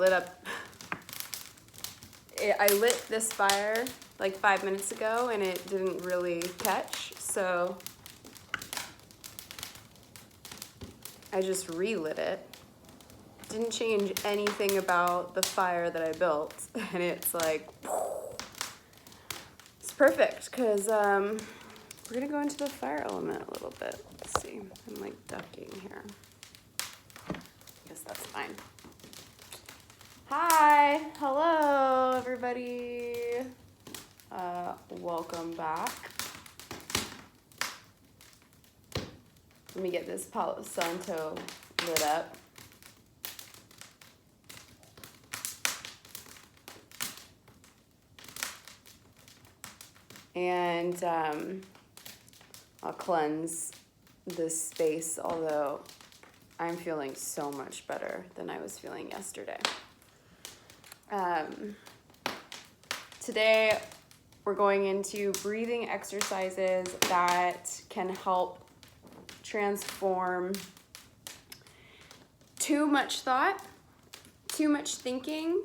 lit up. I lit this fire like 5 minutes ago and it didn't really catch, so I just relit it. Didn't change anything about the fire that I built, and it's like, it's perfect, because we're gonna go into the fire element a little bit. Let's see, I'm like ducking here. I guess that's fine. Hi, hello everybody. Welcome back. Let me get this Palo Santo lit up. And I'll cleanse this space, although I'm feeling so much better than I was feeling yesterday. Today, we're going into breathing exercises that can help transform too much thought, too much thinking.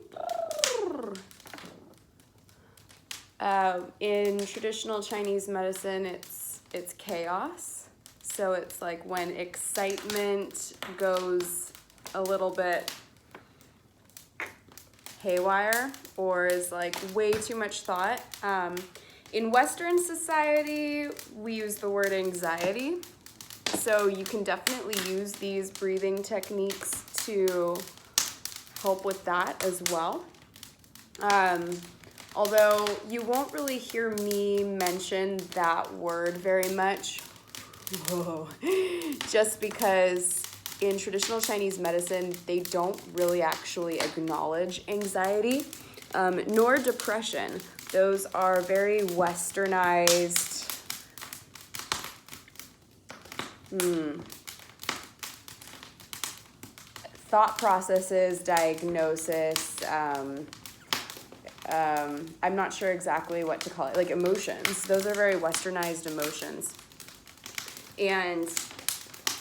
In traditional Chinese medicine, it's chaos. So it's like when excitement goes a little bit haywire or is like way too much thought. In Western society, we use the word anxiety. So you can definitely use these breathing techniques to help with that as well. Although you won't really hear me mention that word very much, just because in traditional Chinese medicine, they don't really actually acknowledge anxiety, nor depression. Those are very westernized thought processes, diagnosis, I'm not sure exactly what to call it, like emotions. Those are very westernized emotions. And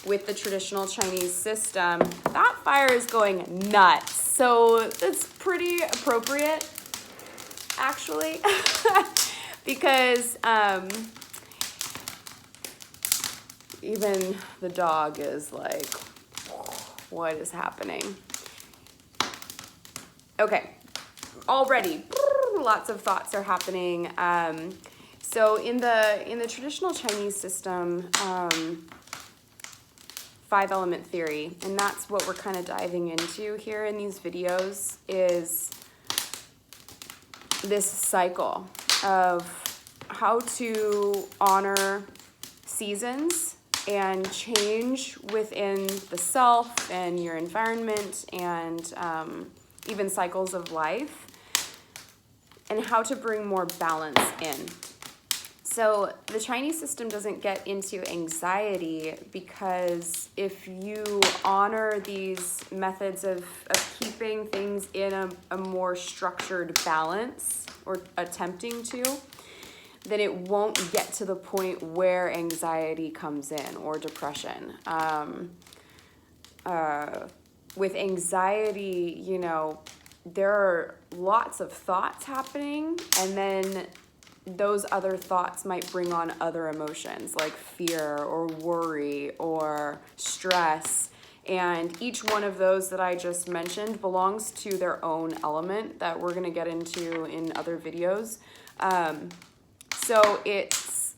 with the traditional Chinese system, that fire is going nuts. So it's pretty appropriate, actually, because even the dog is like, what is happening? Okay, already lots of thoughts are happening. So in the traditional Chinese system, 5-element theory, and that's what we're kind of diving into here in these videos, is this cycle of how to honor seasons and change within the self and your environment and even cycles of life, and how to bring more balance in. So the Chinese system doesn't get into anxiety because if you honor these methods of keeping things in a more structured balance, or attempting to, then it won't get to the point where anxiety comes in or depression. With anxiety, you know, there are lots of thoughts happening, and then those other thoughts might bring on other emotions like fear or worry or stress. And each one of those that I just mentioned belongs to their own element that we're going to get into in other videos. So it's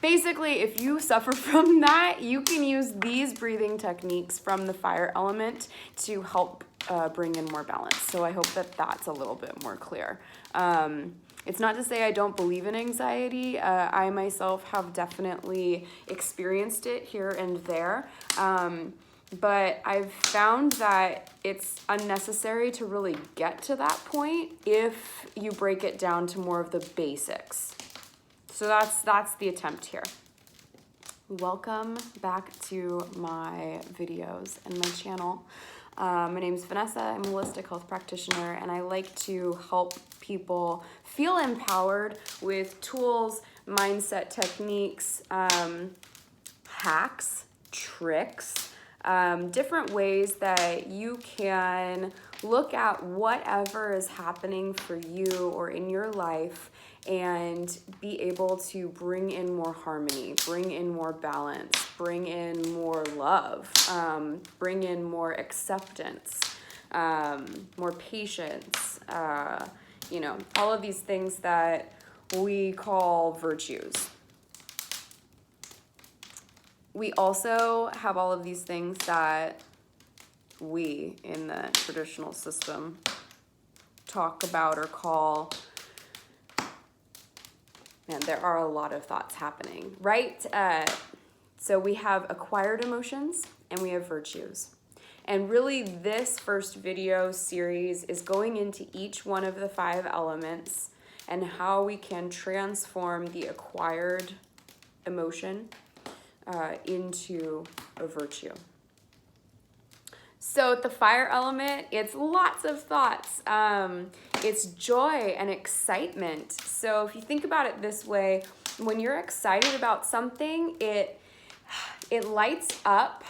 basically, if you suffer from that, you can use these breathing techniques from the fire element to help bring in more balance. So I hope that that's a little bit more clear. It's not to say I don't believe in anxiety. I myself have definitely experienced it here and there. But I've found that it's unnecessary to really get to that point if you break it down to more of the basics. So that's the attempt here. Welcome back to my videos and my channel. My name is Vanessa. I'm a holistic health practitioner, and I like to help people feel empowered with tools, mindset techniques, hacks, tricks, different ways that you can look at whatever is happening for you or in your life and be able to bring in more harmony, bring in more balance, bring in more love, bring in more acceptance, more patience, all of these things that we call virtues. We also have all of these things that we in the traditional system talk about or call, and there are a lot of thoughts happening, right? So we have acquired emotions and we have virtues. And really this first video series is going into each one of the 5 elements and how we can transform the acquired emotion into a virtue. So the fire element, it's lots of thoughts. It's joy and excitement. So if you think about it this way, when you're excited about something, it lights up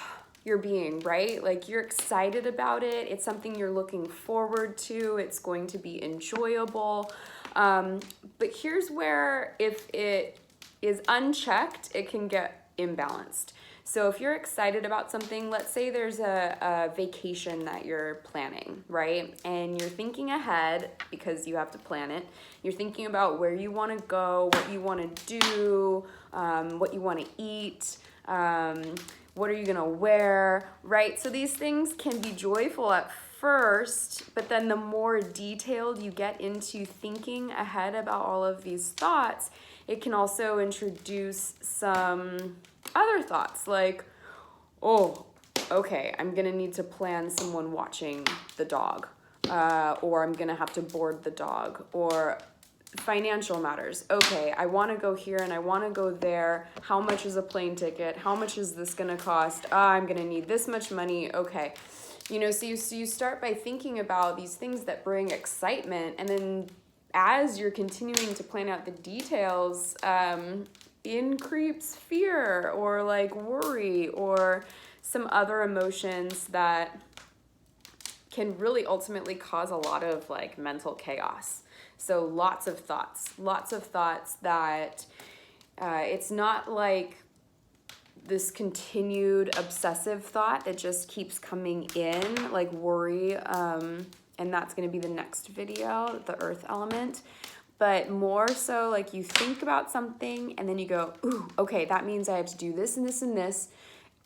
your being, right? Like you're excited about it. It's something you're looking forward to. It's going to be enjoyable. But here's where if it is unchecked, it can get imbalanced. So if you're excited about something, let's say there's a vacation that you're planning, right? And you're thinking ahead because you have to plan it. You're thinking about where you want to go, what you want to do, what you want to eat, what are you going to wear, right? So these things can be joyful at first, but then the more detailed you get into thinking ahead about all of these thoughts, it can also introduce some other thoughts like, oh, okay, I'm gonna need to plan someone watching the dog, or I'm gonna have to board the dog, or financial matters. Okay, I wanna go here and I wanna go there. How much is a plane ticket? How much is this gonna cost? I'm gonna need this much money. Okay. So you start by thinking about these things that bring excitement, and then as you're continuing to plan out the details, in creeps fear or like worry or some other emotions that can really ultimately cause a lot of like mental chaos. So lots of thoughts that it's not like this continued obsessive thought that just keeps coming in, like worry, and that's going to be the next video, the earth element. But more so like you think about something and then you go, ooh, okay, that means I have to do this and this and this.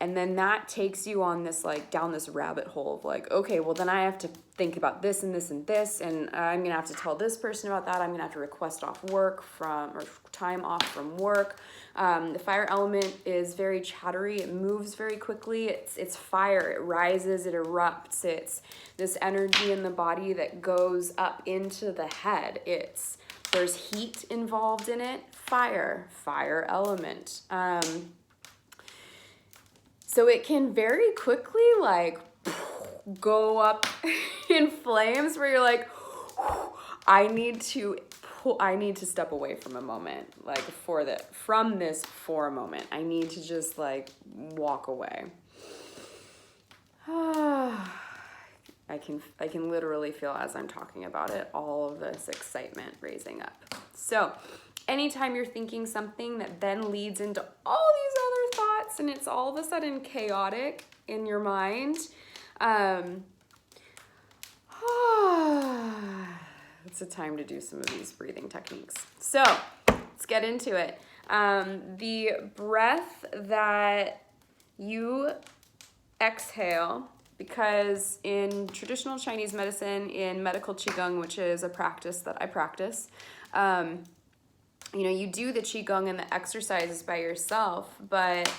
And then that takes you on this, like, down this rabbit hole of like, okay, well then I have to think about this and this and this, and I'm gonna have to tell this person about that. I'm gonna have to request off work or time off from work. The fire element is very chattery. It moves very quickly. It's fire. It rises. It erupts. It's this energy in the body that goes up into the head. There's heat involved in it. Fire element. So it can very quickly like go up in flames where you're like, I need to step away from a moment, like from this for a moment. I need to just like walk away. I can literally feel as I'm talking about it, all of this excitement raising up. So anytime you're thinking something that then leads into all these other thoughts and it's all of a sudden chaotic in your mind, it's a time to do some of these breathing techniques. So let's get into it. The breath that you exhale, because in traditional Chinese medicine, in medical Qigong, which is a practice that I practice, you do the Qigong and the exercises by yourself, but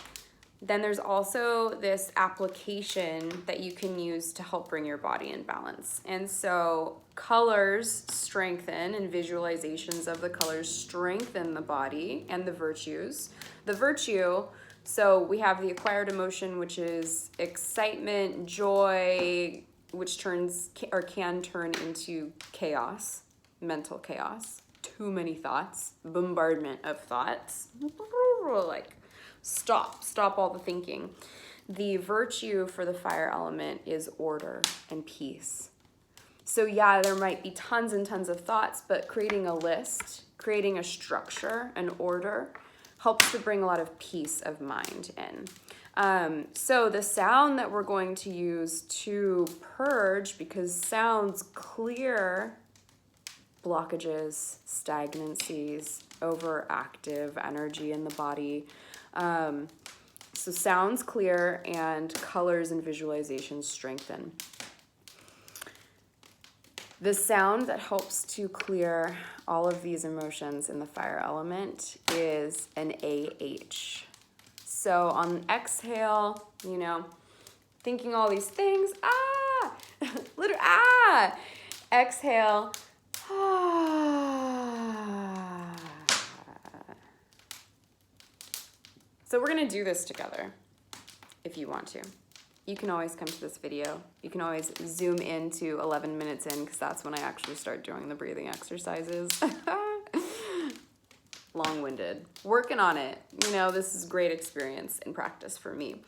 then there's also this application that you can use to help bring your body in balance. And so colors strengthen, and visualizations of the colors strengthen the body and the virtues. The virtue, so we have the acquired emotion, which is excitement, joy, which can turn into chaos, mental chaos, too many thoughts, bombardment of thoughts, like stop all the thinking. The virtue for the fire element is order and peace. So yeah, there might be tons and tons of thoughts, but creating a list, creating a structure, an order, helps to bring a lot of peace of mind in. So the sound that we're going to use to purge, because sounds clear blockages, stagnancies, overactive energy in the body. So sounds clear and colors and visualizations strengthen. The sound that helps to clear all of these emotions in the fire element is an AH. So on exhale, you know, thinking all these things, exhale, So we're gonna do this together if you want to. You can always come to this video. You can always zoom into 11 minutes in, because that's when I actually start doing the breathing exercises. Long-winded. Working on it. You know, this is great experience and practice for me.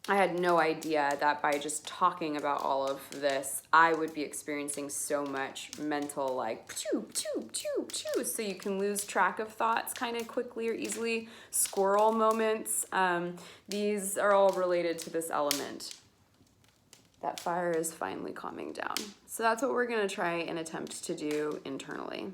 I had no idea that by just talking about all of this, I would be experiencing so much mental, like, choo, choo, choo, choo. So you can lose track of thoughts kind of quickly or easily. Squirrel moments. These are all related to this element. That fire is finally calming down. So that's what we're going to try and attempt to do internally.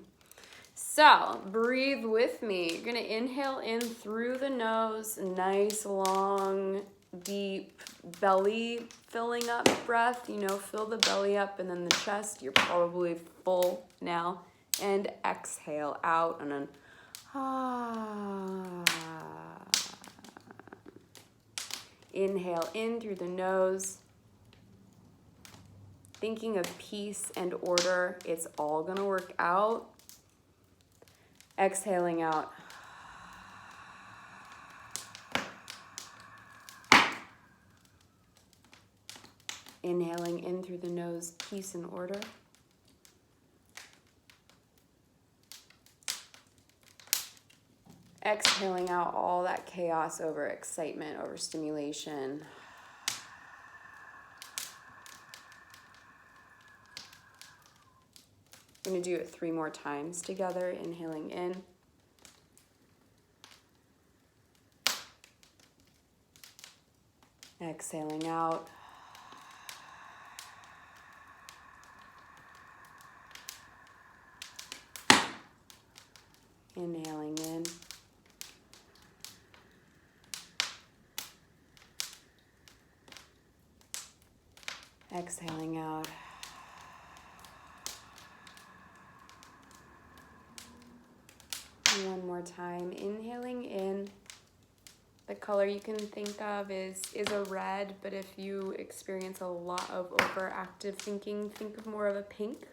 So breathe with me. You're going to inhale in through the nose, nice, long, deep belly filling up breath. You know, fill the belly up, and then the chest, you're probably full now. And exhale out, and then inhale in through the nose. Thinking of peace and order. It's all gonna work out. Exhaling out. Inhaling in through the nose, peace and order. Exhaling out all that chaos, over excitement, over stimulation. I'm going to do it 3 more times together. Inhaling in. Exhaling out. Inhaling in. Exhaling out. One more time. Inhaling in. The color you can think of is a red, but if you experience a lot of overactive thinking, think of more of a pink.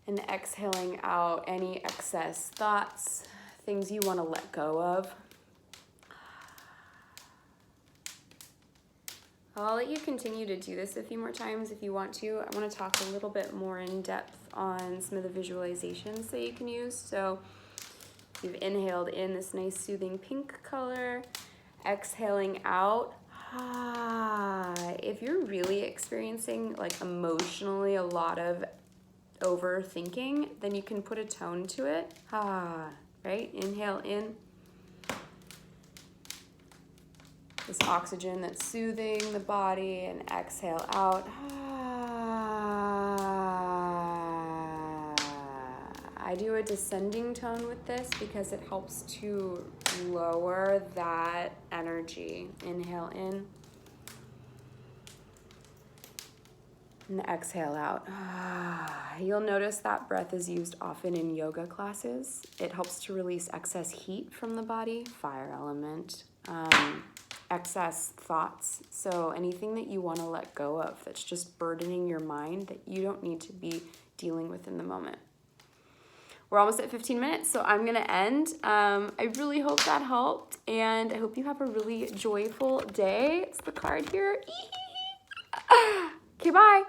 And exhaling out any excess thoughts, things you want to let go of. I'll let you continue to do this a few more times if you want to. I want to talk a little bit more in depth on some of the visualizations that you can use. So you've inhaled in this nice soothing pink color, exhaling out. If you're really experiencing like emotionally a lot of overthinking, then you can put a tone to it. Right? Inhale in. This oxygen that's soothing the body, and exhale out. I do a descending tone with this because it helps to lower that energy. Inhale in. And exhale out. You'll notice that breath is used often in yoga classes. It helps to release excess heat from the body, fire element, excess thoughts. So anything that you want to let go of that's just burdening your mind that you don't need to be dealing with in the moment. We're almost at 15 minutes, so I'm going to end. I really hope that helped, and I hope you have a really joyful day. It's the card here. Okay, bye.